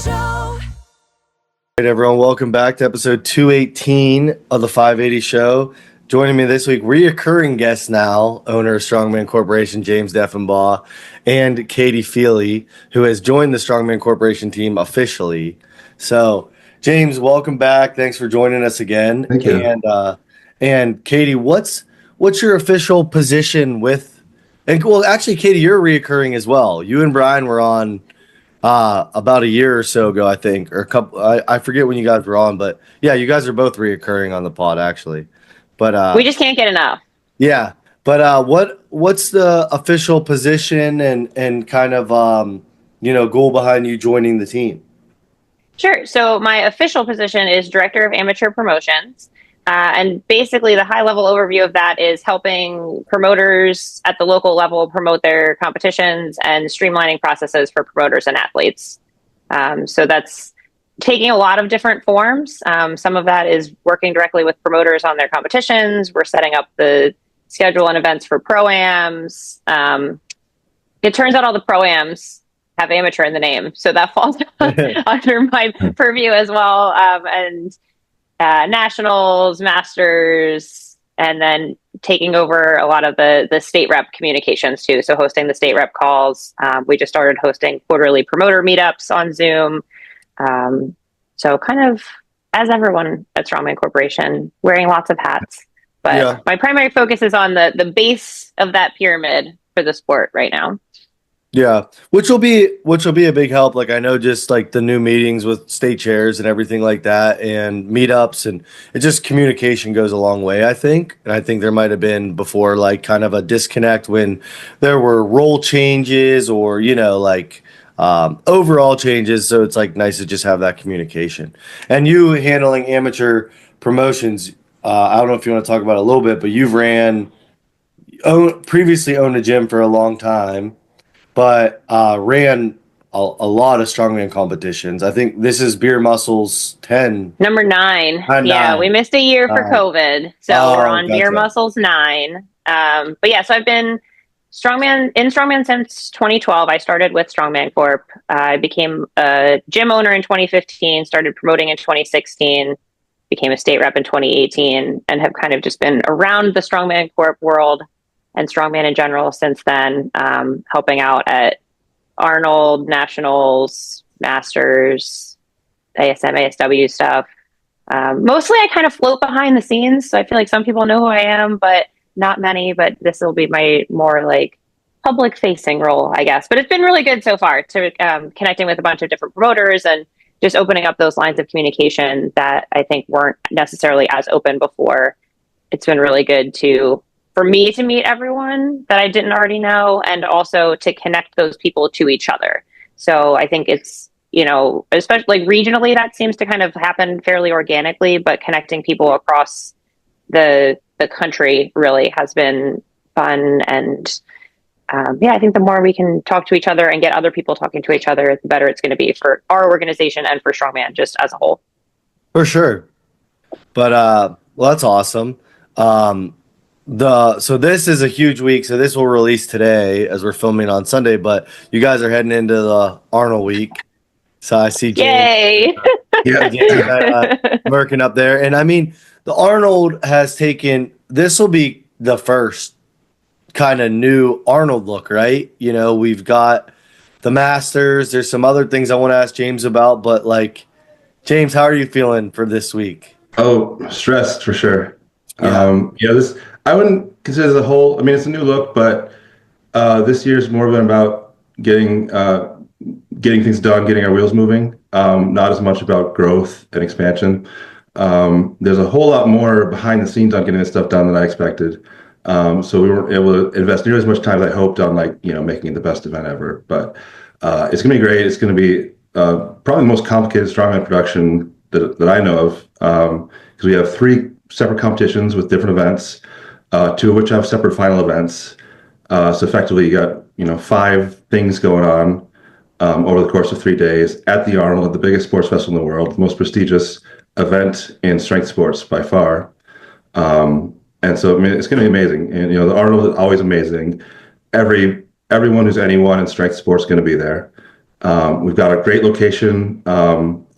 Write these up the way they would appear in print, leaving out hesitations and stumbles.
Hey everyone, welcome back to episode 218 of the 580 Show. Joining me this week, reoccurring guest now, owner of Strongman Corporation, James Deffinbaugh, and Katie Feeley, who has joined the Strongman Corporation team officially. So, James, welcome back. Thanks for joining us again. Thank you. And Katie, what's your official position with? And well, actually, Katie, you're reoccurring as well. You and Brian were on about a year or so ago, I think, or a couple. I forget when you guys were on, but yeah, you guys are both reoccurring on the pod actually. But we just can't get enough. yeah. But what's the official position and kind of goal behind you joining the team? Sure. So my official position is Director of Amateur Promotions. And basically the high level overview of that is helping promoters at the local level promote their competitions and streamlining processes for promoters and athletes. So that's taking a lot of different forms. Some of that is working directly with promoters on their competitions. We're setting up the schedule and events for Pro-Ams. It turns out all the Pro-Ams have amateur in the name, so that falls under my purview as well. And nationals, masters, and then taking over a lot of the state rep communications too. So hosting the state rep calls. We just started hosting quarterly promoter meetups on Zoom. So kind of as everyone at Strongman Corporation, wearing lots of hats. But my primary focus is on the base of that pyramid for the sport right now. Yeah, which will be a big help. Like I know just like the new meetings with state chairs and everything like that and meetups, and it just communication goes a long way, I think. And I think there might have been before like kind of a disconnect when there were role changes or overall changes. So it's like nice to just have that communication. And you handling amateur promotions, I don't know if you want to talk about it a little bit, but you've previously owned a gym for a long time. But ran a lot of strongman competitions. I think this is Beer Muscles 10. Number 9. Yeah, we missed a year for COVID. So we're on Beer Muscles 9. But yeah, so I've been in Strongman since 2012. I started with Strongman Corp. I became a gym owner in 2015, started promoting in 2016, became a state rep in 2018, and have kind of just been around the Strongman Corp world and Strongman in general since then, helping out at Arnold, Nationals, Masters, ASM, ASW stuff. Mostly I kind of float behind the scenes, so I feel like some people know who I am, but not many, but this will be my more like public-facing role, I guess. But it's been really good so far to connecting with a bunch of different promoters and just opening up those lines of communication that I think weren't necessarily as open before. It's been really good for me to meet everyone that I didn't already know, and also to connect those people to each other. So I think it's, especially like regionally, that seems to kind of happen fairly organically, but connecting people across the country really has been fun. And I think the more we can talk to each other and get other people talking to each other, the better it's going to be for our organization and for Strongman just as a whole. For sure. But well, that's awesome. So this is a huge week. So this will release today as we're filming on Sunday, but you guys are heading into the Arnold week. So I see James, working up there. And I mean, the Arnold this will be the first kind of new Arnold look, right? We've got the Masters. There's some other things I want to ask James about, but like, James, how are you feeling for this week? Oh, stressed for sure. Yeah. I wouldn't consider it as a whole. I mean, it's a new look, but this year's more been about getting things done, getting our wheels moving. Not as much about growth and expansion. There's a whole lot more behind the scenes on getting this stuff done than I expected. So we weren't able to invest nearly as much time as I hoped on making it the best event ever. But it's gonna be great. It's gonna be probably the most complicated strongman production that I know of, because we have 3 separate competitions with different events. 2 of which have separate final events. So effectively you got, 5 things going on over the course of 3 days at the Arnold, the biggest sports festival in the world, the most prestigious event in strength sports by far. And so, I mean, it's going to be amazing. And, the Arnold is always amazing. Everyone who's anyone in strength sports is going to be there. We've got a great location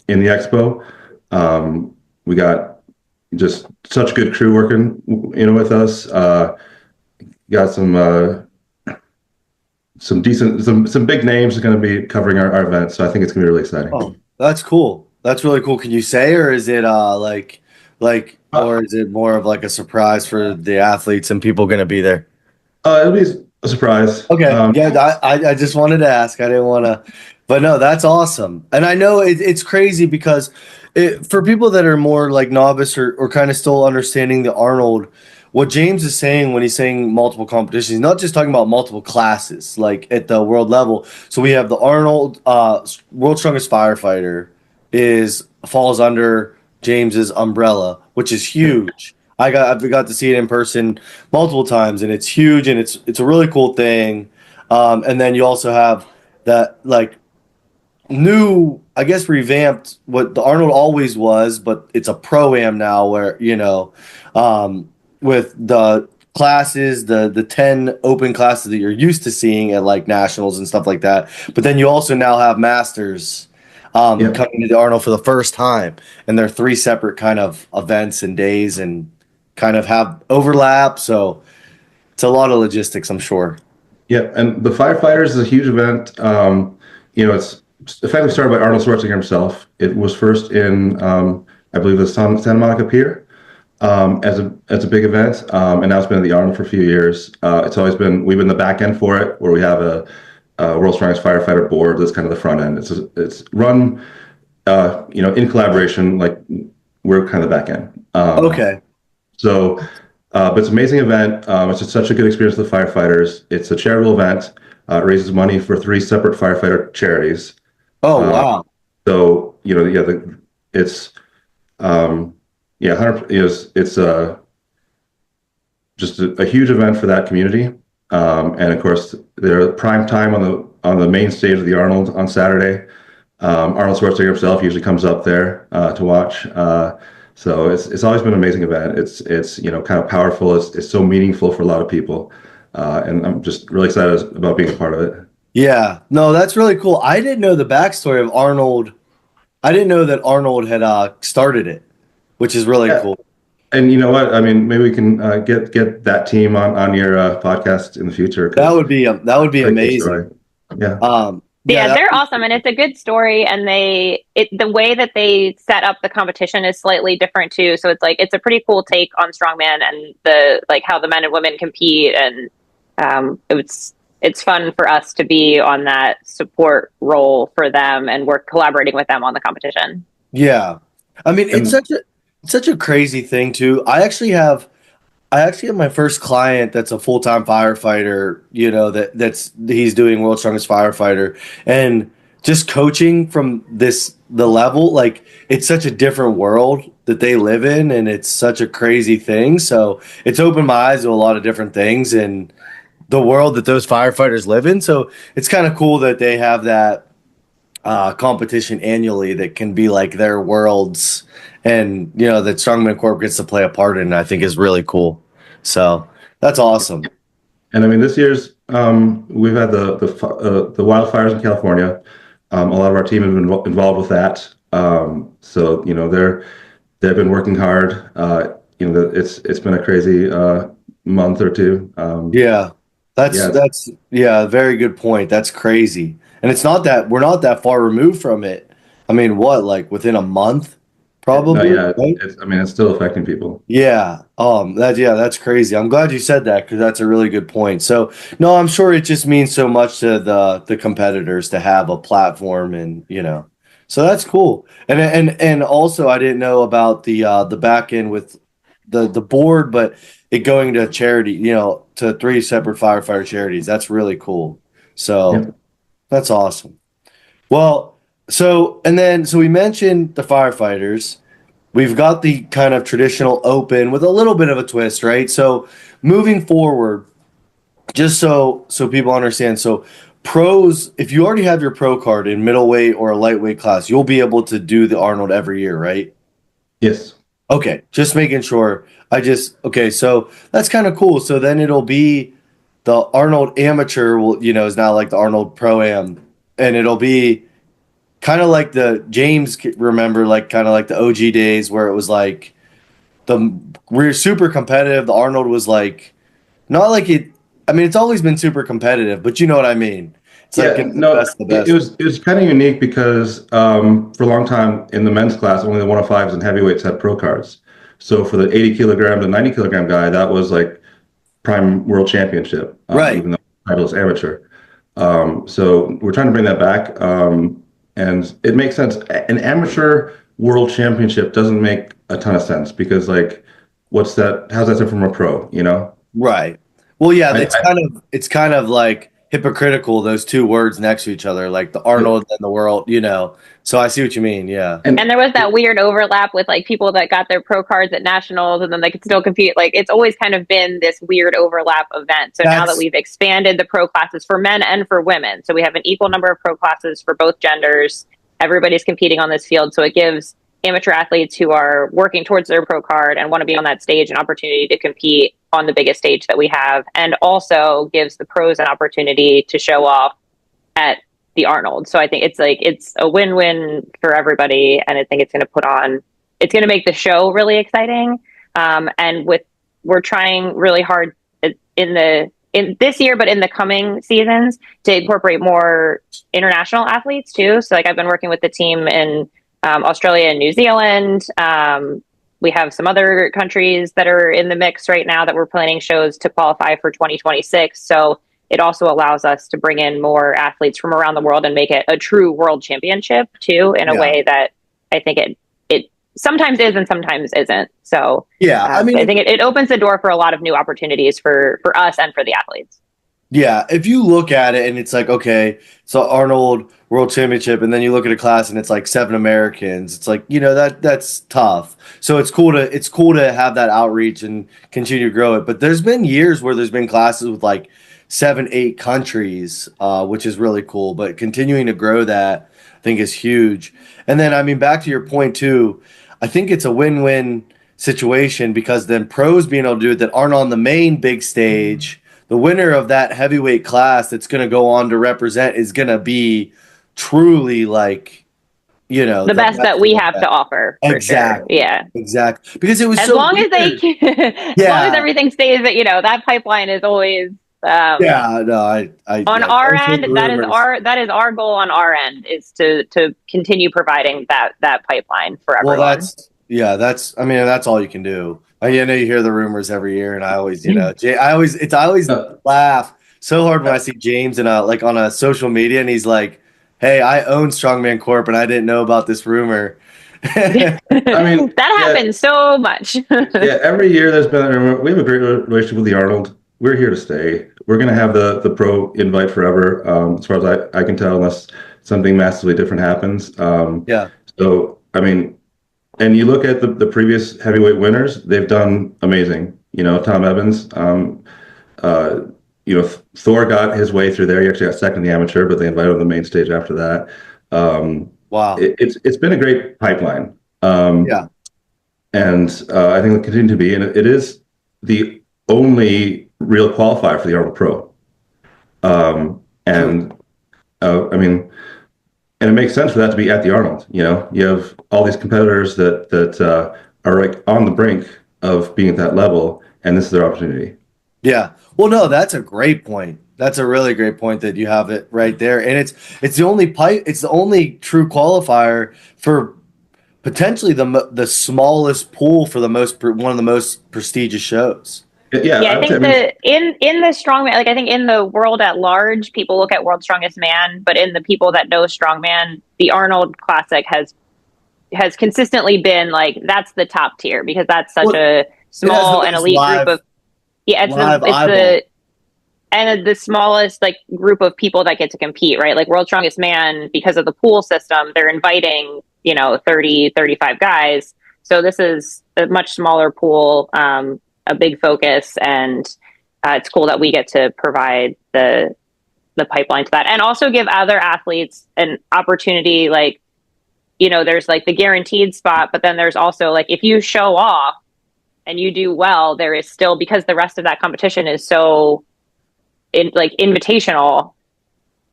in the expo. We got just such good crew working, with us. Got some big names are going to be covering our event, so I think it's going to be really exciting. Oh, that's cool. That's really cool. Can you say, or is it or is it more of like a surprise for the athletes and people going to be there? It'll be a surprise. Okay. Yeah, I just wanted to ask. I didn't want to, but no, that's awesome. And I know it's crazy because for people that are more like novice or kind of still understanding the Arnold, what James is saying when he's saying multiple competitions, he's not just talking about multiple classes like at the world level. So we have the Arnold, World's Strongest Firefighter falls under James's umbrella, which is huge. I've got to see it in person multiple times, and it's huge, and it's a really cool thing. And then you also have that like new, I guess, revamped what the Arnold always was, but it's a Pro-Am now, where with the classes, the 10 open classes that you're used to seeing at like nationals and stuff like that. But then you also now have masters coming to the Arnold for the first time, and they're 3 separate kind of events and days, and kind of have overlap. So it's a lot of logistics, I'm sure. Yeah, and the Firefighters is a huge event. It's effectively started by Arnold Schwarzenegger himself. It was first in, I believe, the Santa Monica Pier as a big event, and now it's been at the Arnold for a few years. We've been the back end for it, where we have a World's Strongest Firefighter board that's kind of the front end. It's run, in collaboration, like we're kind of the back end. Okay. So, but it's an amazing event. It's just such a good experience for the firefighters. It's a charitable event. It raises money for 3 separate firefighter charities. Oh, wow. So, it's 100 it's just a huge event for that community. And of course, they're prime time on the main stage of the Arnold on Saturday. Arnold Schwarzenegger himself usually comes up there to watch. So it's always been an amazing event. It's kind of powerful. It's so meaningful for a lot of people, and I'm just really excited about being a part of it. Yeah, no, that's really cool. I didn't know the backstory of Arnold. I didn't know that Arnold had started it, which is really cool. And you know what? I mean, maybe we can get that team on your podcast in the future. That would be amazing. Yeah. Yeah, they're awesome, and it's a good story. And the way that they set up the competition is slightly different too. So it's a pretty cool take on strongman and how the men and women compete, and it's fun for us to be on that support role for them, and we're collaborating with them on the competition. Yeah, I mean, it's such a crazy thing too. I actually have my first client that's a full-time firefighter, he's doing World's Strongest Firefighter, and just coaching from the level, like it's such a different world that they live in, and it's such a crazy thing. So it's opened my eyes to a lot of different things in the world that those firefighters live in. So it's kind of cool that they have that competition annually that can be like their worlds, and that Strongman Corp gets to play a part in, I think is really cool. So that's awesome. And I mean, this year's we've had the wildfires in California. A lot of our team have been involved with that. So they've been working hard. It's been a crazy month or two. That's very good point. That's crazy. And it's not that we're not that far removed from it. I mean, like within a month, probably. No, right? It's still affecting people. Yeah. That's crazy. I'm glad you said that, because that's a really good point. So no, I'm sure it just means so much to the competitors to have a platform, and so that's cool. And also, I didn't know about the back end with the board, but it going to charity, to 3 separate firefighter charities. That's really cool. So that's awesome. Well, so we mentioned the firefighters. We've got the kind of traditional open with a little bit of a twist, right? So moving forward, just so people understand, so pros, if you already have your pro card in middleweight or a lightweight class, you'll be able to do the Arnold every year, right? Yes. Okay, just making sure. So that's kind of cool. So then it'll be the Arnold Amateur is now like the Arnold Pro-Am and it'll be kind of like the James remember, like kind of like the OG days where it was like we're super competitive. The Arnold was like not like it. I mean, it's always been super competitive, but you know what I mean. It's like Yeah, the no, best of the it best. was kind of unique because for a long time in the men's class, only the 105s and heavyweights had pro cards. So for the 80 kilogram to 90 kilogram guy, that was like prime world championship, Right. even though the title is amateur. So we're trying to bring that back, and it makes sense. An amateur world championship doesn't make a ton of sense because like, what's that? How's that different from a pro? You know? Right. Well, yeah, I, I, it's kind of like hypocritical, those two words next to each other, like the Arnold and the world, you know. So I see what you mean, yeah. And there was that weird overlap with like people that got their pro cards at nationals and then they could still compete. Like it's always kind of been this weird overlap event. So now that we've expanded the pro classes for men and for women, so we have an equal number of pro classes for both genders. Everybody's competing on this field. So it gives amateur athletes who are working towards their pro card and want to be on that stage an opportunity to compete on the biggest stage that we have, and also gives the pros an opportunity to show off at the Arnold. So I think it's a win-win for everybody, and I think it's going to make the show really exciting. And we're trying really hard in this year, but in the coming seasons to incorporate more international athletes too. So like I've been working with the team in Australia and New Zealand. We have some other countries that are in the mix right now that we're planning shows to qualify for 2026. So it also allows us to bring in more athletes from around the world and make it a true world championship too, in a way that I think it sometimes is and sometimes isn't. So yeah, I mean, I think it opens the door for a lot of new opportunities for us and for the athletes. Yeah, if you look at it and it's like, okay, so Arnold World Championship, and then you look at a class and it's like 7 Americans, it's like, you know, that's tough. So it's cool to have that outreach and continue to grow it. But there's been years where there's been classes with like 7, 8 countries, which is really cool. But continuing to grow that, I think, is huge. And then, I mean, back to your point too, I think it's a win-win situation because then pros being able to do it that aren't on the main big stage. The winner of that heavyweight class that's going to go on to represent is going to be truly like, you know, the best that we have to offer. Exactly. Sure. Yeah. Exactly. Because it was as so long weird. as they, as long as everything stays, that you know that pipeline is always. Yeah. No. I on our end, that is our goal. On our end, is to continue providing that pipeline for everyone. Well, that's I mean, that's all you can do. I know you hear the rumors every year, and I always, you know, I always laugh so hard when I see James in like on a social media, and he's like, "Hey, I own Strongman Corp, and I didn't know about this rumor." I mean, that happens so much. Yeah, every year there's been a rumor. We have a great relationship with the Arnold. We're here to stay. We're going to have the pro invite forever, as far as I can tell, unless something massively different happens. Yeah. So, I mean, and you look at the previous heavyweight winners, they've done amazing. You know, Tom Evans, you know, Thor got his way through there. He actually got second in the amateur, but they invited him to the main stage after that. Wow. It's been a great pipeline. Yeah. And I think it'll continue to be. And it is the only real qualifier for the Arnold Pro. I mean, and it makes sense for that to be at the Arnold. You know, you have all these competitors that are like on the brink of being at that level, and this is their opportunity. Yeah. Well, no, that's a great point. That's a really great point that you have it right there, and it's the only it's the only true qualifier for potentially the smallest pool for one of the most prestigious shows. Yeah, I think in the strongman, like I think in the world at large, people look at World's Strongest Man, but in the people that know strongman, the Arnold Classic has consistently been like that's the top tier because that's such a small and elite group of it's the smallest like group of people that get to compete, right? Like World's Strongest Man, because of the pool system, they're inviting 30, 35 guys. So this is a much smaller pool. A big focus, and it's cool that we get to provide the pipeline to that, and also give other athletes an opportunity. Like, there's like the guaranteed spot, but then there's also like if you show off and you do well, there is still, because the rest of that competition is so invitational.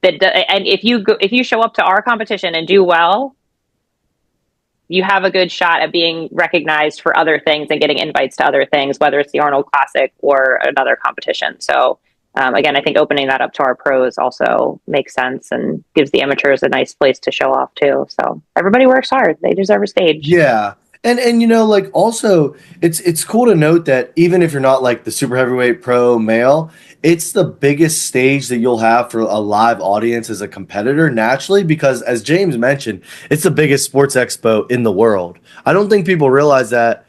and if you show up to our competition and do well, you have a good shot at being recognized for other things and getting invites to other things, whether it's the Arnold Classic or another competition. So again, I think opening that up to our pros also makes sense and gives the amateurs a nice place to show off too. So everybody works hard. They deserve a stage. Yeah. And you know, like also it's cool to note that even if you're not like the super heavyweight pro male, it's the biggest stage that you'll have for a live audience as a competitor naturally, because as James mentioned, it's the biggest sports expo in the world. I don't think people realize that.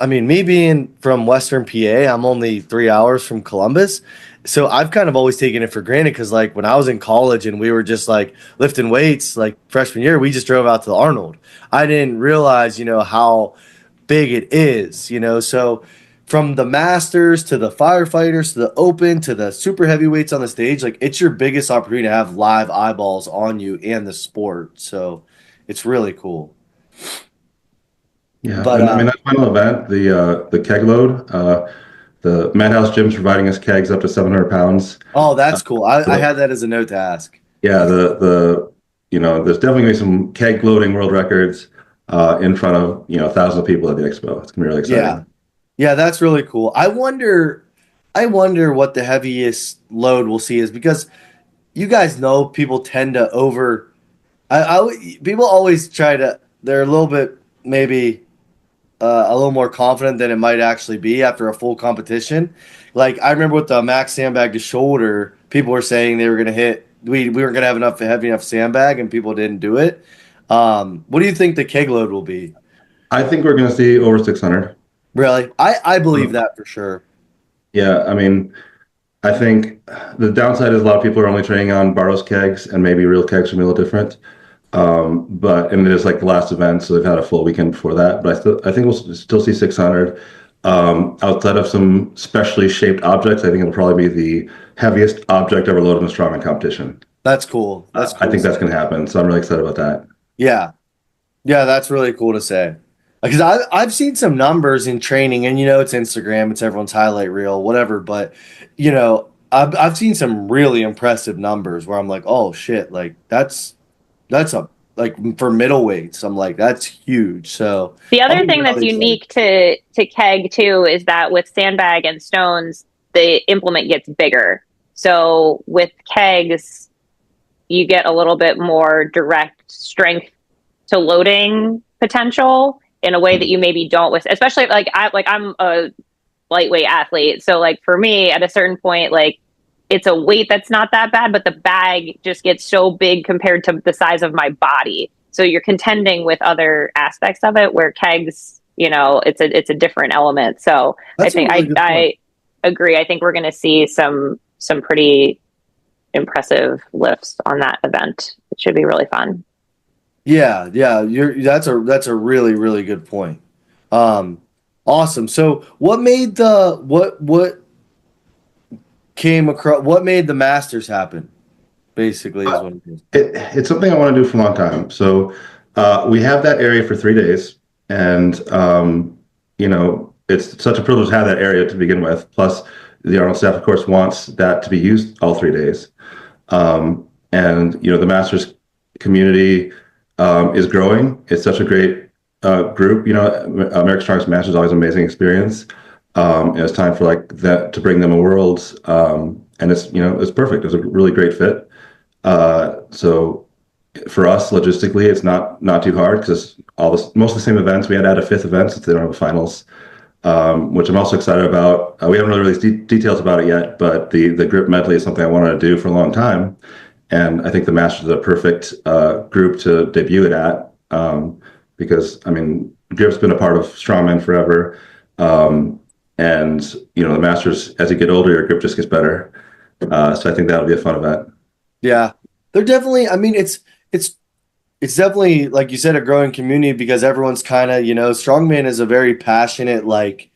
I mean, me being from Western PA, I'm only 3 hours from Columbus. So I've kind of always taken it for granted because, like, when I was in college and we were just like lifting weights, like freshman year, we just drove out to the Arnold. I didn't realize, how big it is, So from the Masters to the Firefighters to the Open to the super heavyweights on the stage, like, it's your biggest opportunity to have live eyeballs on you and the sport. So it's really cool. Yeah, but, and I mean that final event, the keg load, the Madhouse Gym's providing us kegs up to 700 pounds. Oh, that's cool. I had that as a note to ask. Yeah, there's definitely gonna be some keg loading world records in front of thousands of people at the expo. It's gonna be really exciting. Yeah, that's really cool. I wonder what the heaviest load we'll see is, because you guys know people tend to people always they're a little bit maybe a little more confident than it might actually be after a full competition. Like, I remember with the max sandbag to shoulder, people were saying they were going to we weren't going to have enough heavy enough sandbag, and people didn't do it. What do you think the keg load will be? I think we're going to see over 600. Really? I believe that for sure. Yeah, I mean, I think the downside is a lot of people are only training on Barrow's kegs, and maybe real kegs will be a little different. And it is like the last event, so they've had a full weekend before that. But I think we'll still see 600. Outside of some specially shaped objects, I think it'll probably be the heaviest object ever loaded in a strongman competition. That's cool. That's cool. I think that's going to happen, so I'm really excited about that. Yeah, that's really cool to say. Because I've seen some numbers in training, and it's Instagram, it's everyone's highlight reel, whatever. But I've seen some really impressive numbers where I'm like, oh shit, like that's a, like, for middleweights, I'm like, that's huge. So the other thing that's unique to keg too is that with sandbag and stones, the implement gets bigger. So with kegs, you get a little bit more direct strength to loading potential in a way that you maybe don't with, especially I'm a lightweight athlete. So like for me at a certain point, like, it's a weight that's not that bad, but the bag just gets so big compared to the size of my body. So you're contending with other aspects of it, where kegs, it's a different element. So that's I agree. I think we're going to see some pretty impressive lifts on that event. It should be really fun. Yeah. That's a really, really good point. Awesome. So what made what made the Masters happen, basically, is what it is. It's something I want to do for a long time. So we have that area for 3 days, and it's such a privilege to have that area to begin with. Plus, the Arnold staff, of course, wants that to be used all 3 days. And the Masters community is growing. It's such a great group. America's Strongest Masters is always an amazing experience. And it's time for that to bring them a world, and it's perfect. It's a really great fit. So for us, logistically, it's not too hard, because most of the same events. We had to add a fifth event since they don't have a finals, which I'm also excited about. We haven't really released details about it yet, but the grip medley is something I wanted to do for a long time, and I think the Masters is a perfect group to debut it at, because I mean, grip's been a part of strongman forever. And the Masters, as you get older, your grip just gets better. So I think that'll be a fun event. Yeah, they're definitely. I mean, it's definitely, like you said, a growing community, because everyone's kind of, strongman is a very passionate, like,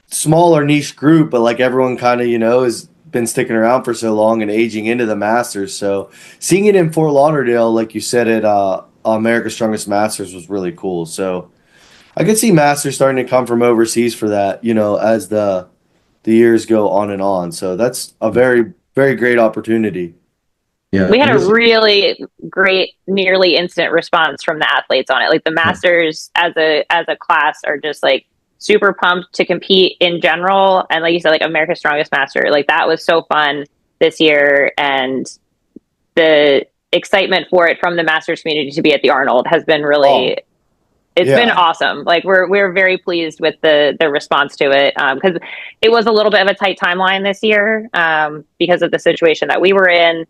smaller niche group, but like everyone kind of has been sticking around for so long and aging into the Masters. So seeing it in Fort Lauderdale, like you said, at America's Strongest Masters was really cool. So I could see Masters starting to come from overseas for that, as the years go on and on. So that's a very, very great opportunity. Yeah, we had a really great, nearly instant response from the athletes on it. Like the masters as a class are just like super pumped to compete in general. And like you said, like America's Strongest Master, like that was so fun this year. And the excitement for it from the masters community to be at the Arnold has been really, it's been awesome. Like we're very pleased with the response to it. Cause it was a little bit of a tight timeline this year, because of the situation that we were in.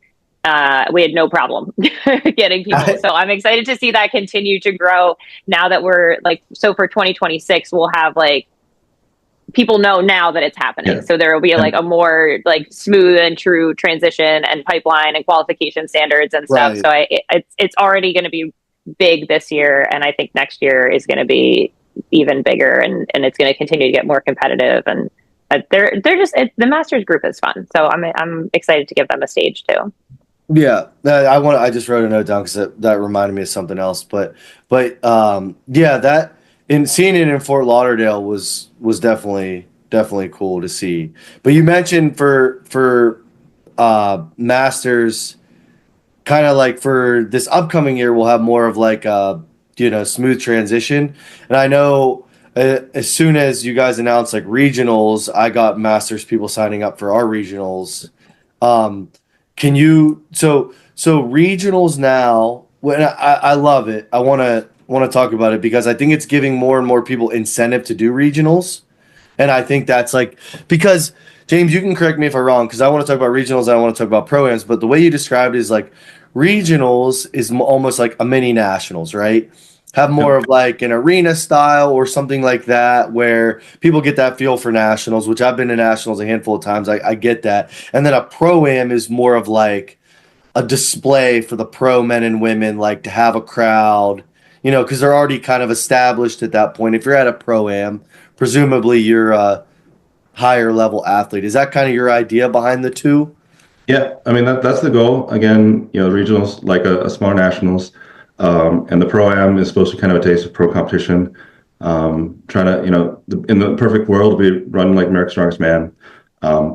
We had no problem getting people. So I'm excited to see that continue to grow now that we're like, so for 2026, we'll have like, people know now that it's happening. Yeah. So there will be like a more like smooth and true transition and pipeline and qualification standards and stuff. Right. So it's already going to be big this year. And I think next year is going to be even bigger and it's going to continue to get more competitive. And they're just, the Masters group is fun. So I'm excited to give them a stage too. Yeah, I just wrote a note down because that reminded me of something else. But yeah, that seeing it in Fort Lauderdale was definitely cool to see. But you mentioned for Masters, kind of like for this upcoming year, we'll have more of like a smooth transition. And I know as soon as you guys announced like regionals, I got Masters people signing up for our regionals. Can you so regionals now? When I love it, I want to talk about it because I think it's giving more and more people incentive to do regionals, and I think that's like because James, you can correct me if I'm wrong because I want to talk about regionals and I want to talk about pro-ams, but the way you described it is like regionals is almost like a mini nationals, right? Have more of like an arena style or something like that where people get that feel for nationals, which I've been to nationals a handful of times. I get that. And then a pro-am is more of like a display for the pro men and women, like to have a crowd, because they're already kind of established at that point. If you're at a pro-am, presumably you're a higher level athlete. Is that kind of your idea behind the two? Yeah, I mean that's the goal. Again, regionals like a small nationals. And the Pro-Am is supposed to kind of a taste of pro competition. Trying to, in the perfect world, we run like America's Strongest Man.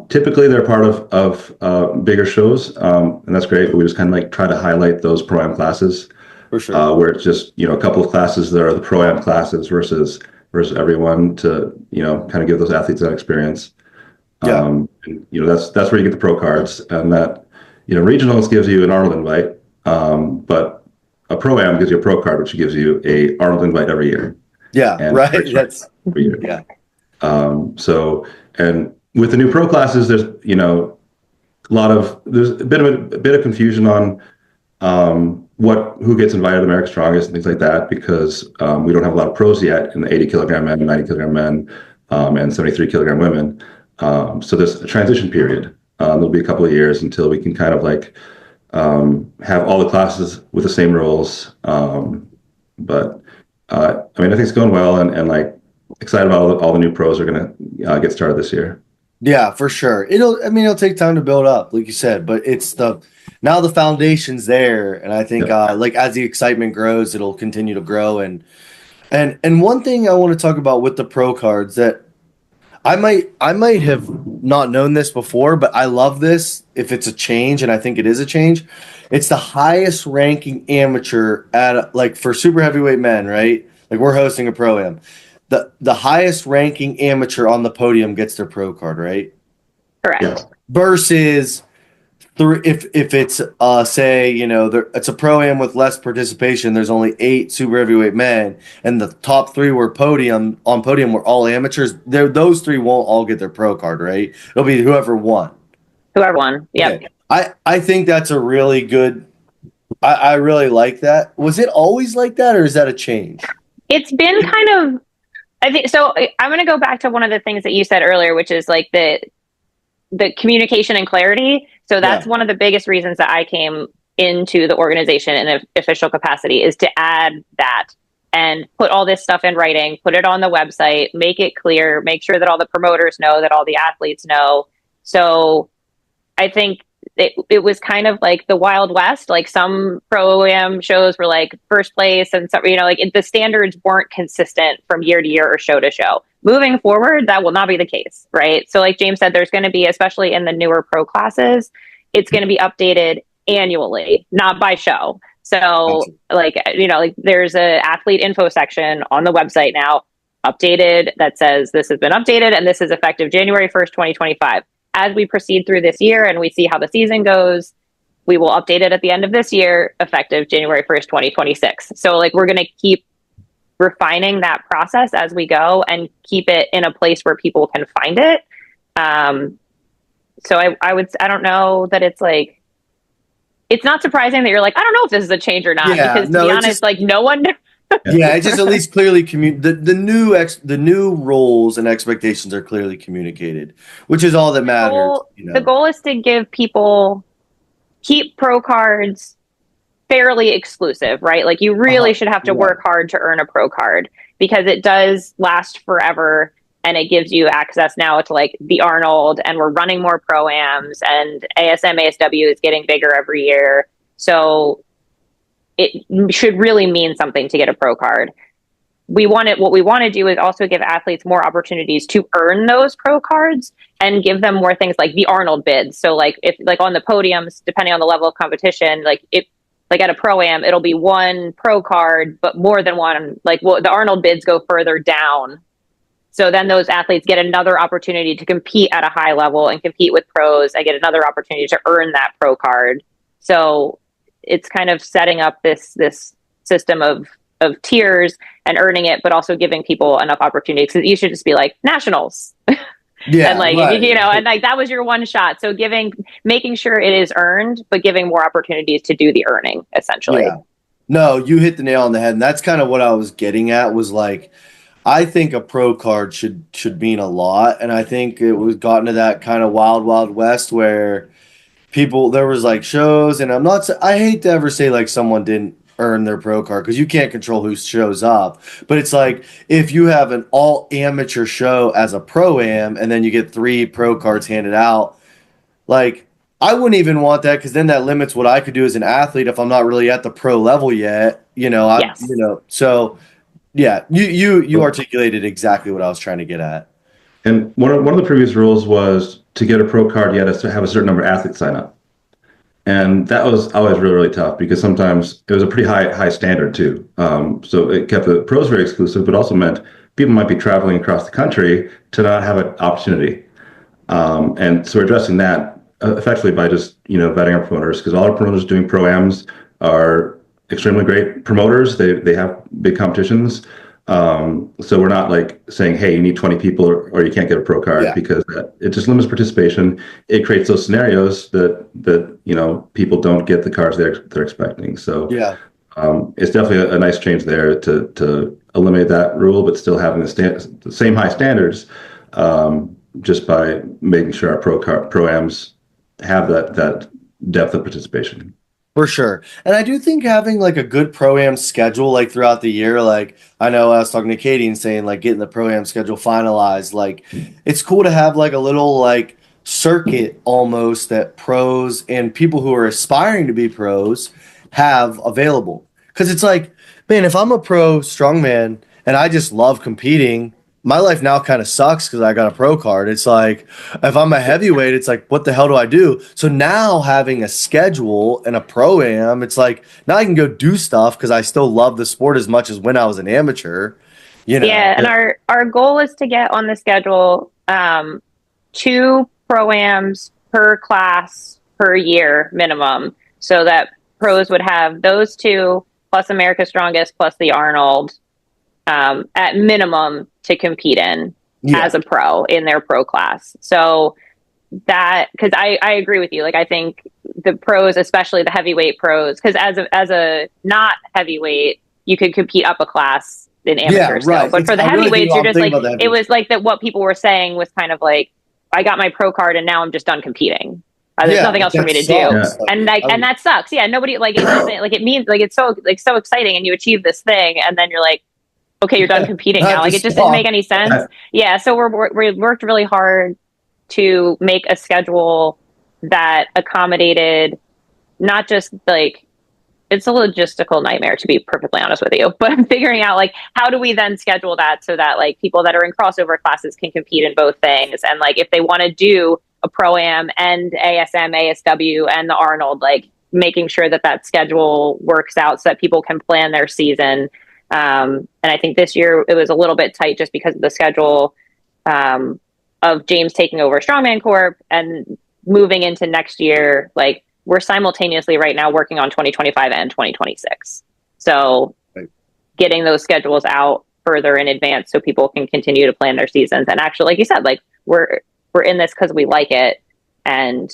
Typically, they're part of bigger shows, and that's great. But we just kind of like try to highlight those Pro-Am classes, for sure. Where it's just a couple of classes that are the Pro-Am classes versus everyone to kind of give those athletes that experience. Yeah. And, that's where you get the pro cards, and that regionals gives you an Arnold invite, but a Pro-Am gives you a pro card, which gives you a Arnold invite every year. Yeah, and right. That's every year. Yeah. So, and with the new pro classes, there's there's a bit of confusion on who gets invited to America's Strongest and things like that because we don't have a lot of pros yet in the 80 kilogram men, 90 kilogram men, and 73 kilogram women. So there's a transition period. There'll be a couple of years until we can kind of like have all the classes with the same rules. But I mean, I think it's going well and like excited about all the new pros are going to get started this year. Yeah, for sure. It'll take time to build up, like you said, but now the foundation's there. And I think, like as the excitement grows, it'll continue to grow. And one thing I want to talk about with the pro cards that I might have not known this before, but I love this if it's a change, and I think it is a change. It's the highest ranking amateur at like for super heavyweight men, right? Like we're hosting a pro-am. The highest ranking amateur on the podium gets their pro card, right? Correct. Yeah. Versus if it's say it's a pro-am with less participation, there's only 8 super heavyweight men and the top 3 were podium were all amateurs. Those 3 won't all get their pro card, right? It'll be whoever won. Yeah. Okay. I think that's a really good. I really like that. Was it always like that, or is that a change? It's been kind of. I think so. I'm going to go back to one of the things that you said earlier, which is like the communication and clarity. So that's one of the biggest reasons that I came into the organization in an official capacity is to add that and put all this stuff in writing, put it on the website, make it clear, make sure that all the promoters know, that all the athletes know. So I think it was kind of like the Wild West. Like some pro-am shows were like first place and some, like the standards weren't consistent from year to year or show to show. Moving forward, that will not be the case, right? So like James said, there's going to be, especially in the newer pro classes, it's going to be updated annually, not by show. So like, like there's a athlete info section on the website now, updated, that says this has been updated and this is effective January 1st, 2025. As we proceed through this year and we see how the season goes, we will update it at the end of this year, effective January 1st, 2026. So like, we're going to keep refining that process as we go and keep it in a place where people can find it. So I don't know that it's like, it's not surprising that you're like, I don't know if this is a change or not, because to be honest, like no one. Yeah, it just at least clearly the new roles and expectations are clearly communicated, which is all that matters. The goal is to give people, keep pro cards fairly exclusive, right? Like you really should have to work hard to earn a pro card, because it does last forever. And it gives you access now to like the Arnold, and we're running more Pro-Ams, and ASM, ASW is getting bigger every year. So it should really mean something to get a pro card. What we want to do is also give athletes more opportunities to earn those pro cards and give them more things like the Arnold bids. So like if like on the podiums, depending on the level of competition, like at a Pro-Am, it'll be one pro card, but more than one, like the Arnold bids go further down. So then those athletes get another opportunity to compete at a high level and compete with pros. I get another opportunity to earn that pro card. So it's kind of setting up this system of tiers and earning it, but also giving people enough opportunities. Because you should just be like nationals. Yeah. And like, right. And like that was your one shot. So making sure it is earned, but giving more opportunities to do the earning, essentially. Yeah. No, you hit the nail on the head. And that's kind of what I was getting at, was like, I think a pro card should mean a lot. And I think it was gotten to that kind of wild west where there was like shows, and I hate to ever say like someone didn't earn their pro card, because you can't control who shows up. But it's like, if you have an all amateur show as a Pro-Am and then you get 3 pro cards handed out, like I wouldn't even want that, because then that limits what I could do as an athlete if I'm not really at the pro level yet. Yes. So yeah, you articulated exactly what I was trying to get at. And one of the previous rules was to get a pro card, you had to have a certain number of athletes sign up. And that was always really, really tough, because sometimes it was a pretty high standard too. So it kept the pros very exclusive, but also meant people might be traveling across the country to not have an opportunity. And so we're addressing that effectively by just, vetting our promoters, because all our promoters doing Pro-Ams are extremely great promoters. They have big competitions. So we're not like saying, hey, you need 20 people or you can't get a pro card, because it just limits participation. It creates those scenarios that people don't get the cards they're expecting. So it's definitely a nice change there to eliminate that rule, but still having the same high standards, just by making sure our Pro-Ams have that depth of participation. For sure. And I do think having like a good Pro-Am schedule like throughout the year, like I know I was talking to Katie and saying like getting the Pro-Am schedule finalized, like it's cool to have like a little like circuit almost that pros and people who are aspiring to be pros have available. Because it's like, man, if I'm a pro strongman and I just love competing, my life now kind of sucks because I got a pro card. It's like, if I'm a heavyweight, it's like, what the hell do I do? So now having a schedule and a Pro-Am, it's like, now I can go do stuff because I still love the sport as much as when I was an amateur. Yeah, and our goal is to get on the schedule 2 Pro-Ams per class per year minimum, so that pros would have those 2 plus America's Strongest plus the Arnold at minimum to compete in as a pro in their pro class. So that, because I agree with you. Like, I think the pros, especially the heavyweight pros, because as a not heavyweight, you could compete up a class in amateur still. But for the heavyweights, you're just like, it was like that what people were saying was kind of like, I got my pro card and now I'm just done competing. There's nothing else for me to do. Yeah. And like, and that sucks. Yeah. Nobody like, it doesn't, like, it means like, it's so exciting and you achieve this thing. And then you're like, okay, you're done competing now. Like, it just didn't make any sense. Yeah. So we worked really hard to make a schedule that accommodated not just like, it's a logistical nightmare, to be perfectly honest with you, but I'm figuring out like, how do we then schedule that so that like people that are in crossover classes can compete in both things? And like, if they want to do a Pro-Am and ASM, ASW and the Arnold, like making sure that schedule works out so that people can plan their season. And I think this year it was a little bit tight just because of the schedule of James taking over Strongman Corp and moving into next year. Like, we're simultaneously right now working on 2025 and 2026. So getting those schedules out further in advance so people can continue to plan their seasons. And actually, like you said, like we're in this because we like it, and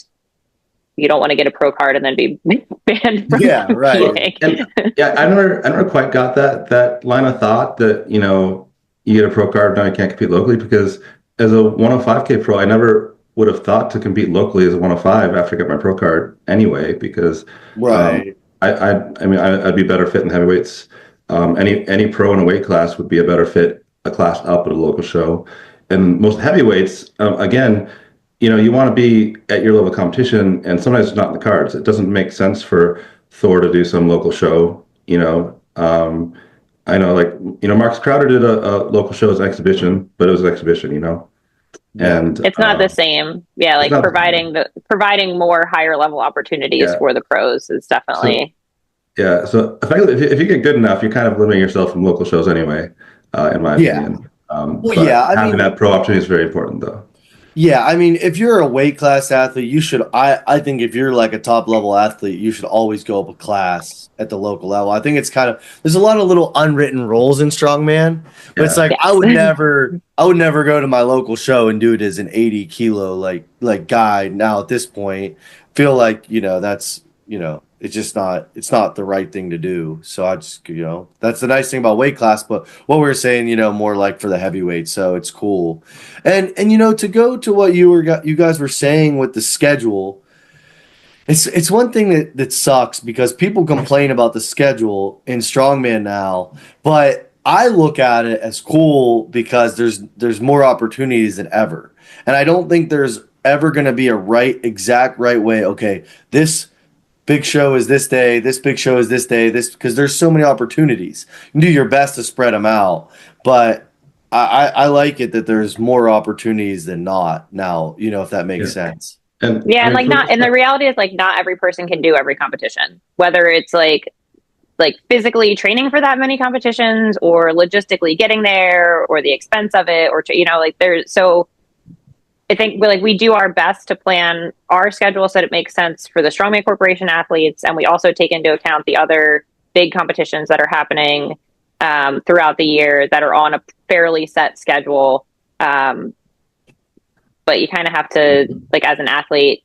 you don't want to get a pro card and then be banned from right. And, I never quite got that line of thought that, you know, you get a pro card, now you can't compete locally, because as a 105K pro, I never would have thought to compete locally as a 105 after I got my pro card anyway, because right. I mean, I'd be better fit in heavyweights. Any pro in a weight class would be a better fit, a class up at a local show. And most heavyweights, again, you know, you want to be at your level of competition, and sometimes it's not in the cards. It doesn't make sense for Thor to do some local show, you know. I know, like, you know, Marcus Crowder did a local show as an exhibition, but it was an exhibition, you know. And it's not the same. Yeah, like providing more higher level opportunities for the pros is definitely. So effectively, if you get good enough, you're kind of limiting yourself from local shows anyway, in my opinion. Having that pro opportunity is very important, though. Yeah, I mean, if you're a weight class athlete, you should. I think if you're like a top level athlete, you should always go up a class at the local level. I think it's kind of, there's a lot of little unwritten rules in strongman, but it's like I would never go to my local show and do it as an 80 kilo like guy. Now at this point, feel like, you know, that's, you know, it's not the right thing to do. So I just, you know, that's the nice thing about weight class. But what we were saying, you know, more like for the heavyweight, so it's cool. And you know, to go to what you guys were saying with the schedule, it's one thing that sucks because people complain about the schedule in strongman now, but I look at it as cool because there's more opportunities than ever. And I don't think there's ever going to be a exact right way. Okay, this big show is this day, this big show is this day, this, because there's so many opportunities. You can do your best to spread them out, but I like it that there's more opportunities than not now, you know, if that makes sense. And the reality is, like, not every person can do every competition, whether it's like physically training for that many competitions or logistically getting there or the expense of it, or, you know, like I think we do our best to plan our schedule so that it makes sense for the Strongman Corporation athletes, and we also take into account the other big competitions that are happening throughout the year that are on a fairly set schedule. But you kind of have to, like, as an athlete,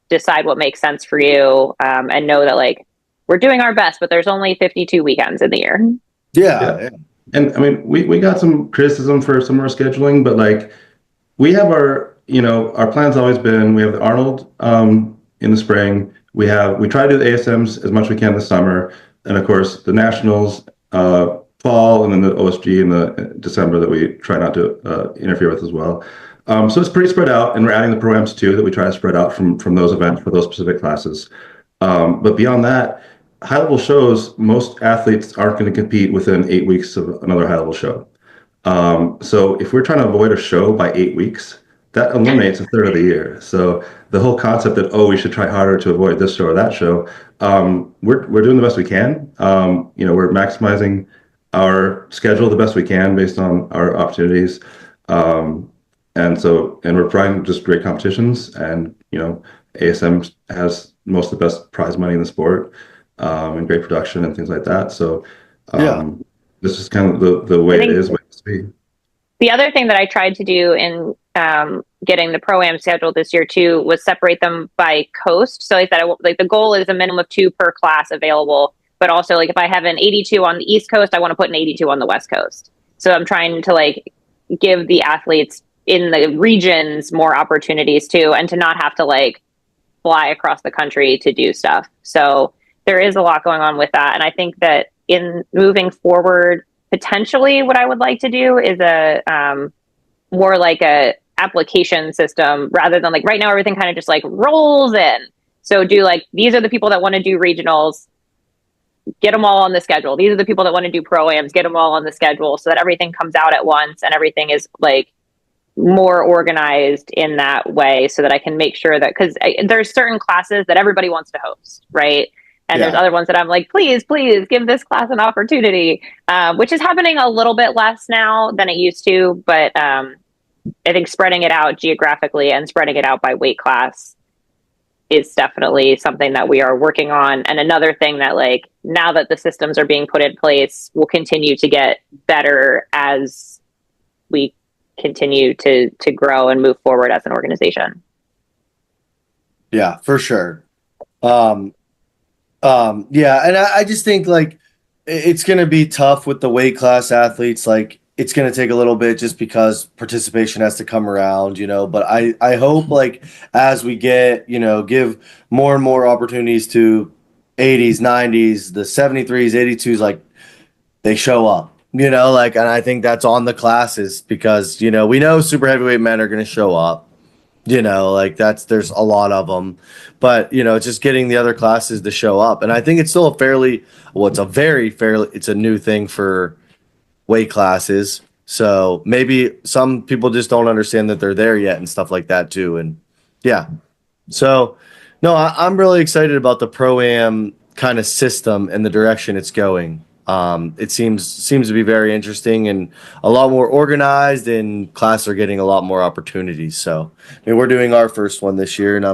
decide what makes sense for you, and know that, like, we're doing our best, but there's only 52 weekends in the year. Yeah. And I mean, we got some criticism for some of our scheduling, but like, we have our plan's always been, we have the Arnold in the spring. We try to do the ASMs as much as we can this summer. And of course, the Nationals fall, and then the OSG in the December that we try not to interfere with as well. So it's pretty spread out, and we're adding the Pro-Ams too that we try to spread out from those events for those specific classes. But beyond that, high-level shows, most athletes aren't going to compete within 8 weeks of another high-level show. So if we're trying to avoid a show by 8 weeks, that eliminates a third of the year. So the whole concept that, we should try harder to avoid this show or that show, we're doing the best we can. We're maximizing our schedule the best we can based on our opportunities. And we're providing just great competitions, and, you know, ASM has most of the best prize money in the sport, and great production and things like that. So this is kind of the way it is. The other thing that I tried to do in getting the Pro-Am scheduled this year too was separate them by coast. So like that, the goal is a minimum of 2 per class available. But also, like, if I have an 82 on the East Coast, I want to put an 82 on the West Coast. So I'm trying to, like, give the athletes in the regions more opportunities too, and to not have to, like, fly across the country to do stuff. So there is a lot going on with that. And I think that in moving forward, potentially what I would like to do is a more like a application system, rather than, like, right now everything kind of just, like, rolls in. So do, like, these are the people that want to do regionals, get them all on the schedule. These are the people that want to do Pro-Ams, get them all on the schedule, so that everything comes out at once and everything is, like, more organized in that way, so that I can make sure that, because there's certain classes that everybody wants to host, right? And there's other ones that I'm like, please give this class an opportunity, which is happening a little bit less now than it used to. But I think spreading it out geographically and spreading it out by weight class is definitely something that we are working on. And another thing that, like, now that the systems are being put in place, will continue to get better as we continue to grow and move forward as an organization. Yeah, for sure. Yeah, and I just think, like, it's going to be tough with the weight class athletes. Like, it's going to take a little bit just because participation has to come around, but I hope, like, as we get, give more and more opportunities to 80s, 90s, the 73s, 82s, like, they show up, like, and I think that's on the classes because, we know super heavyweight men are going to show up. Like, there's a lot of them, but it's just getting the other classes to show up. And I think it's still it's a new thing for weight classes. So maybe some people just don't understand that they're there yet and stuff like that too. And yeah, so no, I'm really excited about the Pro-Am kind of system and the direction it's going. It seems to be very interesting and a lot more organized, and classes are getting a lot more opportunities. So, we're doing our first one this year, and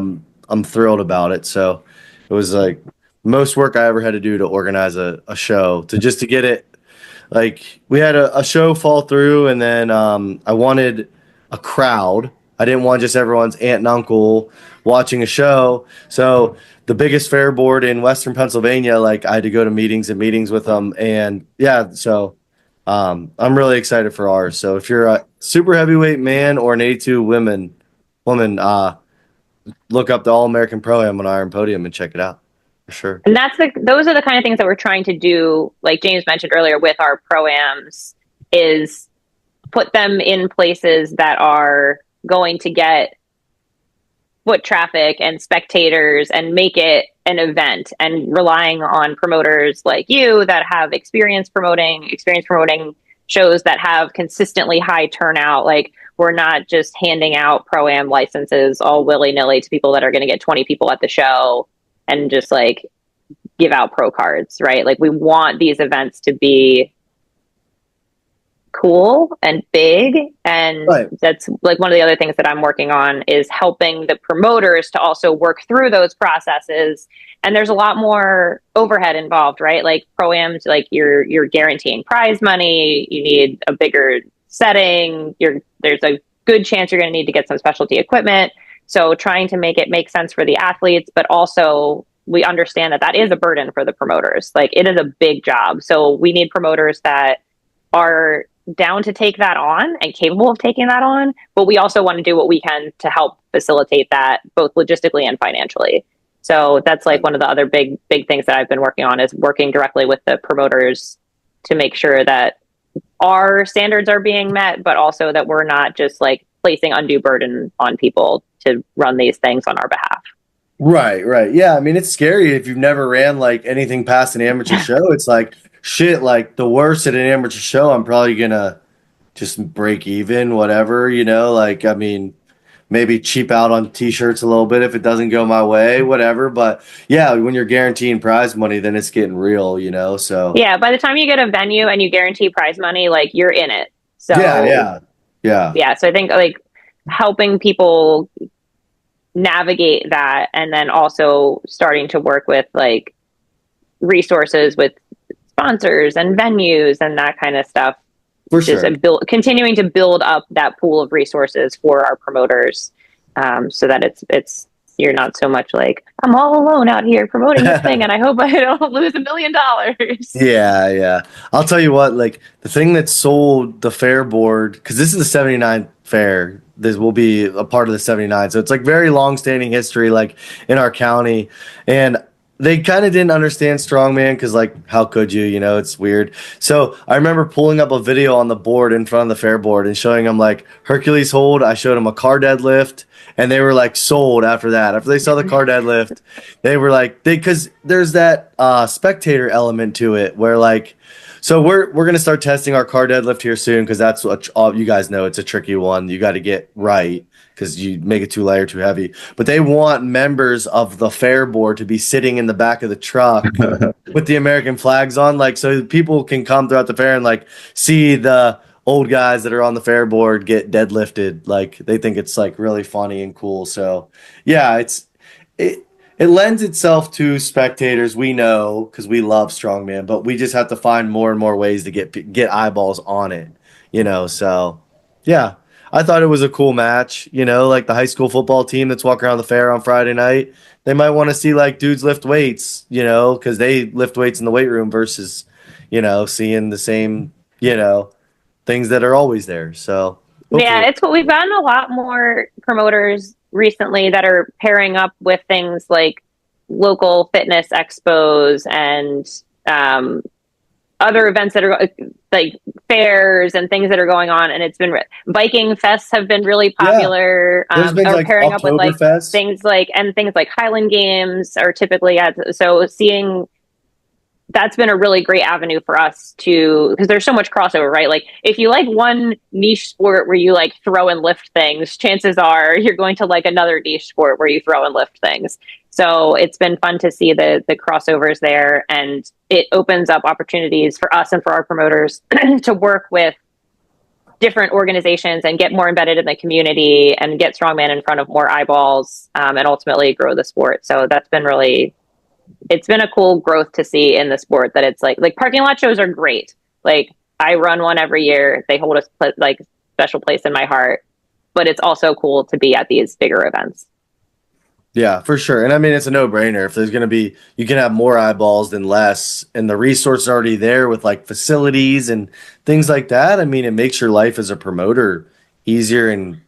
I'm thrilled about it. So, it was like most work I ever had to do to organize a show to get it. Like, we had a show fall through, and then I wanted a crowd. I didn't want just everyone's aunt and uncle watching a show. So the biggest fair board in Western Pennsylvania, like, I had to go to meetings with them. And yeah, so I'm really excited for ours. So if you're a super heavyweight man or an 82 woman, look up the All-American Pro-Am on Iron Podium and check it out. For sure. And those are the kind of things that we're trying to do, like James mentioned earlier, with our Pro-Ams, is put them in places that are going to get foot traffic and spectators and make it an event, and relying on promoters like you that have experience promoting shows that have consistently high turnout. Like, we're not just handing out Pro-Am licenses all willy-nilly to people that are going to get 20 people at the show and just, like, give out pro cards, right? Like, we want these events to be cool and big, and that's, like, one of the other things that I'm working on is helping the promoters to also work through those processes. And there's a lot more overhead involved, right? Like, Pro-Ams, like, you're guaranteeing prize money, you need a bigger setting, there's a good chance you're going to need to get some specialty equipment. So trying to make it make sense for the athletes, but also we understand that is a burden for the promoters. Like, it is a big job. So we need promoters that are down to take that on and capable of taking that on, but we also want to do what we can to help facilitate that, both logistically and financially. So that's, like, one of the other big things that I've been working on, is working directly with the promoters to make sure that our standards are being met, but also that we're not just, like, placing undue burden on people to run these things on our behalf. Right. Yeah, I mean, it's scary if you've never ran, like, anything past an amateur show. It's like, shit, like, the worst at an amateur show, I'm probably gonna just break even, whatever, like, I mean, maybe cheap out on t-shirts a little bit if it doesn't go my way, whatever. But yeah, when you're guaranteeing prize money, then it's getting real, so yeah, by the time you get a venue and you guarantee prize money, like, you're in it. So yeah, so I think, like, helping people navigate that, and then also starting to work with, like, resources with sponsors and venues and that kind of stuff. For sure. Continuing to build up that pool of resources for our promoters, so that it's you're not so much like, I'm all alone out here promoting this thing and I hope I don't lose $1 million. Yeah. I'll tell you what, like, the thing that sold the fair board, because this is the 79 fair, this will be a part of the 79. So it's, like, very long-standing history, like, in our county. And they kind of didn't understand strongman because, like, how could you? It's weird. So I remember pulling up a video on the board in front of the fair board and showing them, like, Hercules hold. I showed them a car deadlift, and they were, like, sold after that. After they saw the car deadlift, they were like, because there's that spectator element to it where, like, So we're gonna start testing our car deadlift here soon because that's what all you guys know. It's a tricky one. You got to get right because you make it too light or too heavy. But they want members of the fair board to be sitting in the back of the truck with the American flags on, like so people can come throughout the fair and like see the old guys that are on the fair board get deadlifted. Like they think it's like really funny and cool. So yeah, it lends itself to spectators. We know because we love strongman, but we just have to find more and more ways to get eyeballs on it. So yeah, I thought it was a cool match. Like the high school football team that's walking around the fair on Friday night, they might want to see like dudes lift weights. Because they lift weights in the weight room versus seeing the same things that are always there. So hopefully. Yeah, it's what we've gotten a lot more promoters recently that are pairing up with things like local fitness expos and other events that are like fairs and things that are going on. And it's been biking fests have been really popular. There's been like pairing up with like Oktoberfest. things like Highland Games are typically so seeing. That's been a really great avenue for us because there's so much crossover, right? Like if you like one niche sport where you like throw and lift things, chances are you're going to like another niche sport where you throw and lift things. So it's been fun to see the crossovers there, and it opens up opportunities for us and for our promoters to work with different organizations and get more embedded in the community and get strongman in front of more eyeballs, and ultimately grow the sport. So that's been it's been a cool growth to see in the sport that it's like parking lot shows are great. Like I run one every year. They hold a like special place in my heart, but it's also cool to be at these bigger events. Yeah, for sure. And I mean, it's a no-brainer. If there's going to be, you can have more eyeballs than less, and the resource is already there with like facilities and things like that. I mean, it makes your life as a promoter easier, and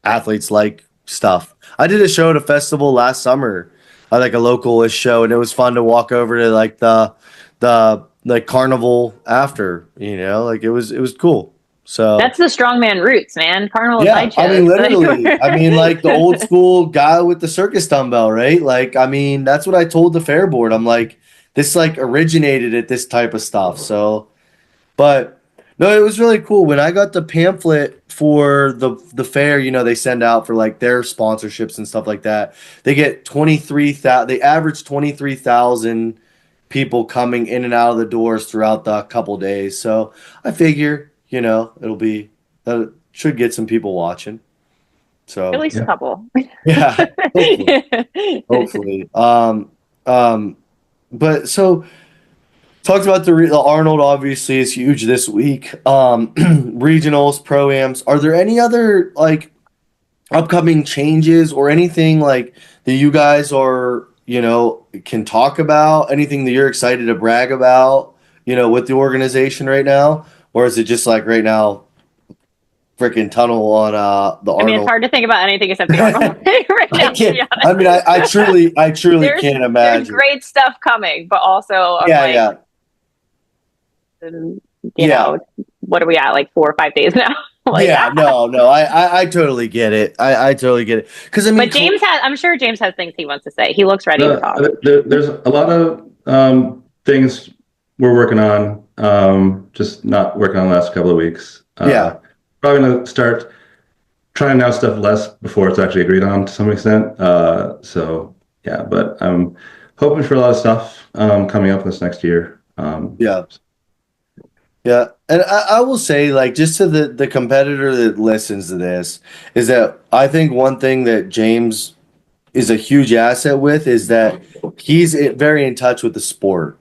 athletes like stuff. I did a show at a festival last summer, like a local-ish show, and it was fun to walk over to like the like carnival after, like it was cool. So that's the strongman roots, man. Carnival sideshows. I mean, literally. I mean, like the old school guy with the circus dumbbell, right? Like, I mean, that's what I told the fair board. I'm like, this like originated at this type of stuff. So, but no, it was really cool. When I got the pamphlet for the fair, they send out for like their sponsorships and stuff like that. They get 23,000. They average 23,000 people coming in and out of the doors throughout the couple days. So I figure, it should get some people watching. So at least a couple. Yeah, hopefully. But so talked about the Arnold obviously is huge this week. Regionals, pro-ams. Are there any other like upcoming changes or anything like that you guys are, can talk about? Anything that you're excited to brag about, with the organization right now? Or is it just like right now, freaking tunnel on the Arnold? I mean, it's hard to think about anything except the Arnold right now. I mean, I truly can't imagine. There's great stuff coming, but also, what are we at? Like 4 or 5 days now. No, I totally get it. I totally get it. Because I mean, but I'm sure James has things he wants to say. He looks ready to talk. There's a lot of things we're working on. Just not working on the last couple of weeks. Probably gonna start trying out stuff less before it's actually agreed on to some extent. So yeah, but I'm hoping for a lot of stuff coming up this next year. Yeah, and I will say, like, just to the competitor that listens to this, is that I think one thing that James is a huge asset with is that he's very in touch with the sport.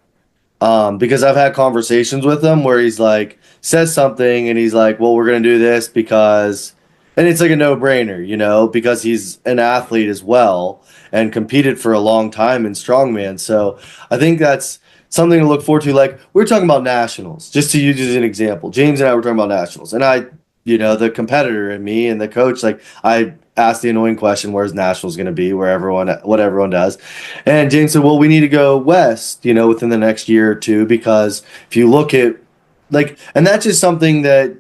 Because I've had conversations with him where he's like, says something and he's like, well, we're going to do this because, and it's like a no-brainer, because he's an athlete as well and competed for a long time in strongman. So I think that's something to look forward to. Like, we're talking about nationals, just to use as an example. James and I were talking about nationals, and I, the competitor and me and the coach, like, I asked the annoying question, where's nationals going to be, what everyone does. And James said, well, we need to go west, within the next year or two, because if you look at, like, and that's just something that,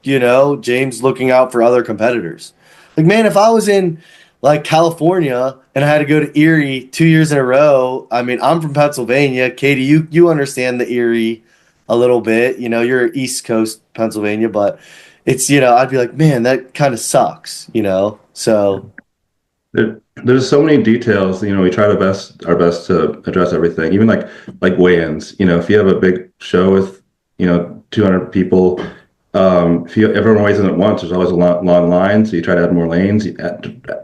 James looking out for other competitors. Like, man, if I was in, like, California and I had to go to Erie 2 years in a row, I mean, I'm from Pennsylvania. Katie, you understand the Erie a little bit. You're East Coast Pennsylvania, but it's, I'd be like, man, that kind of sucks, so. There's so many details. We try our best to address everything, even like weigh-ins. If you have a big show with 200 people, if everyone weighs in at once, there's always a long line. So you try to add more lanes.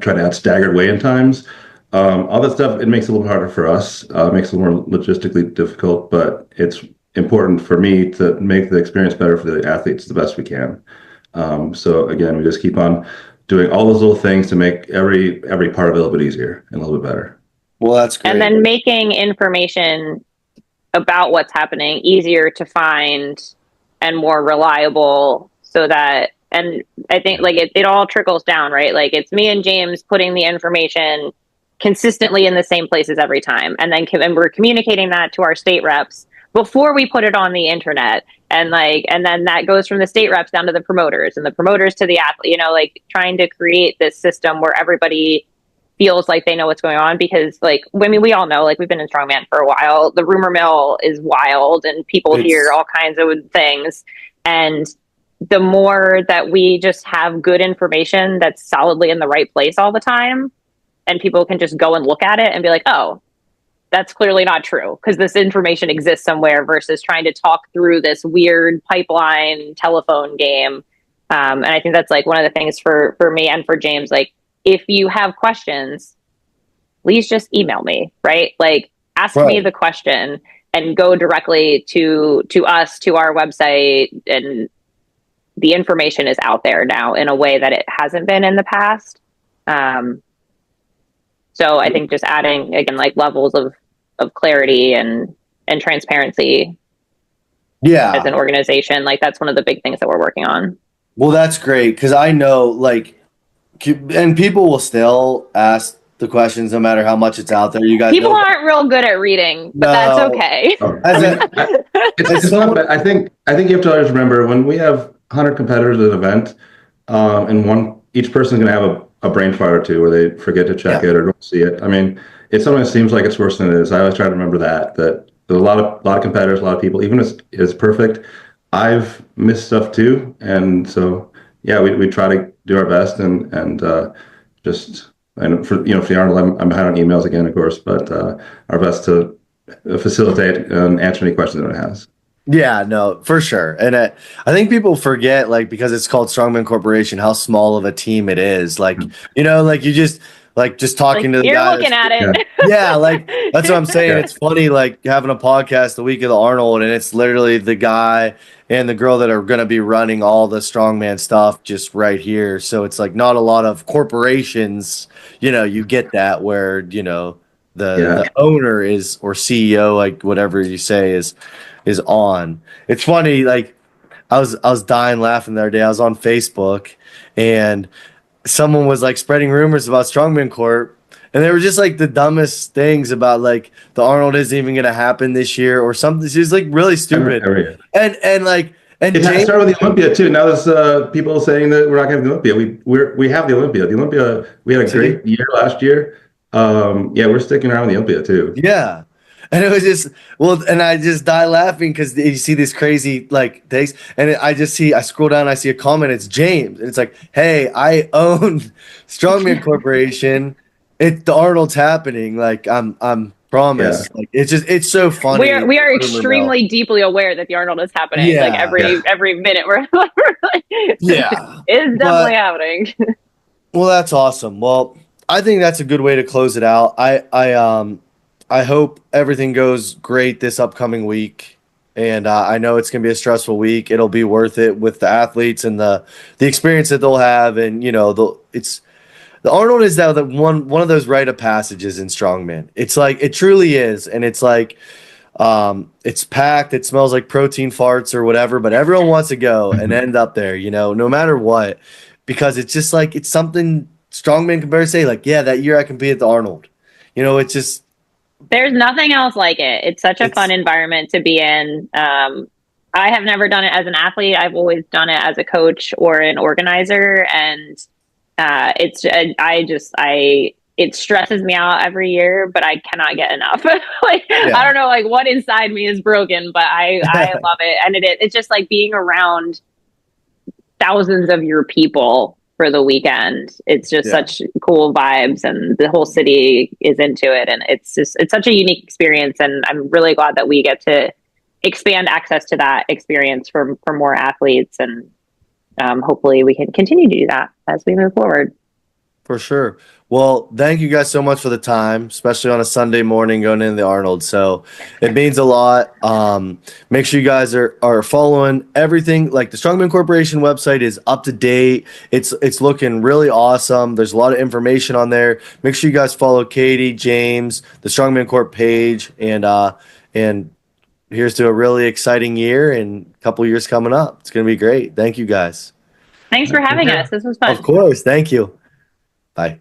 Try to add staggered weigh-in times. All that stuff, it makes it a little harder for us. It makes it more logistically difficult, but it's important for me to make the experience better for the athletes the best we can. So again, we just keep on doing all those little things to make every part of it a little bit easier and a little bit better. Well, that's great. And then making information about what's happening easier to find and more reliable, so that, and I think like it all trickles down, right? Like it's me and James putting the information consistently in the same places every time. And then we're communicating that to our state reps before we put it on the internet. And then that goes from the state reps down to the promoters and the promoters to the athlete, like trying to create this system where everybody feels like they know what's going on. Because we all know, we've been in strongman for a while, the rumor mill is wild and people hear all kinds of things. And the more that we just have good information that's solidly in the right place all the time, and people can just go and look at it and be like, oh, that's clearly not true because this information exists somewhere, versus trying to talk through this weird pipeline telephone game. And I think that's one of the things for me and for James, if you have questions, please just email me, right? Ask me the question and go directly to us, to our website. And the information is out there now in a way that it hasn't been in the past. So I think just adding, again, levels of clarity and transparency as an organization, that's one of the big things that we're working on. Well, that's great, because I know, and people will still ask the questions no matter how much it's out there. You guys, people aren't real good at reading, but that's okay. It's not. I think you have to always remember, when we have 100 competitors at an event, and each person's going to have a brain fart or two where they forget to check it or don't see it. I mean, it's something that seems like it's worse than it is. I always try to remember that there's a lot of competitors, a lot of people, even if it's perfect, I've missed stuff too. And so, yeah, we try to do our best and just, and for the Arnold, I'm behind on emails again, of course, but our best to facilitate and answer any questions that it has. Yeah, no, for sure. And I think people forget, because it's called Strongman Corporation, how small of a team it is. You just talking to the you're guy. You're looking at it. Yeah, that's what I'm saying. Yeah. It's funny, having a podcast the week of the Arnold, and it's literally the guy and the girl that are going to be running all the strongman stuff just right here. So it's not a lot of corporations, you get that where, the owner is, or CEO, whatever you say is on. It's funny, I was dying laughing the other day. I was on Facebook and someone was spreading rumors about Strongman Corp, and they were just the dumbest things about the Arnold isn't even gonna happen this year or something. She's really stupid. And it started with the Olympia too. Now there's people saying that we're not gonna have the Olympia. We have the Olympia. The Olympia, we had a great year last year. We're sticking around with the Olympia too. Yeah. And it was just, and I just die laughing because you see these crazy things, and I scroll down, I see a comment, it's James, and it's hey, I own Strongman Corporation. The Arnold's happening. I'm promise. Yeah. It's so funny. We are extremely deeply aware that the Arnold is happening. Yeah. Every minute we're yeah, it's definitely happening. Well, that's awesome. Well, I think that's a good way to close it out. I hope everything goes great this upcoming week, and I know it's going to be a stressful week. It'll be worth it with the athletes and the experience that they'll have, and the Arnold is that one of those rite of passages in strongman. It's it truly is, and it's it's packed. It smells like protein farts or whatever, but everyone wants to go and end up there, no matter what, because it's just it's something strongman can better say yeah, that year I competed at the Arnold. It's just. There's nothing else like it. It's such a fun environment to be in. I have never done it as an athlete. I've always done it as a coach or an organizer. And I it stresses me out every year, but I cannot get enough. Like, I don't know, like what inside me is broken, but I love it. And it's just like being around thousands of your people for the weekend. It's just such cool vibes, and the whole city is into it. And it's such a unique experience. And I'm really glad that we get to expand access to that experience for more athletes. And hopefully we can continue to do that as we move forward. For sure. Well, thank you guys so much for the time, especially on a Sunday morning going into the Arnold. So it means a lot. Make sure you guys are following everything. Like the Strongman Corporation website is up to date. It's looking really awesome. There's a lot of information on there. Make sure you guys follow Katie, James, the Strongman Corp page, and here's to a really exciting year and a couple years coming up. It's going to be great. Thank you guys. Thanks for having us. This was fun. Of course. Thank you. Bye.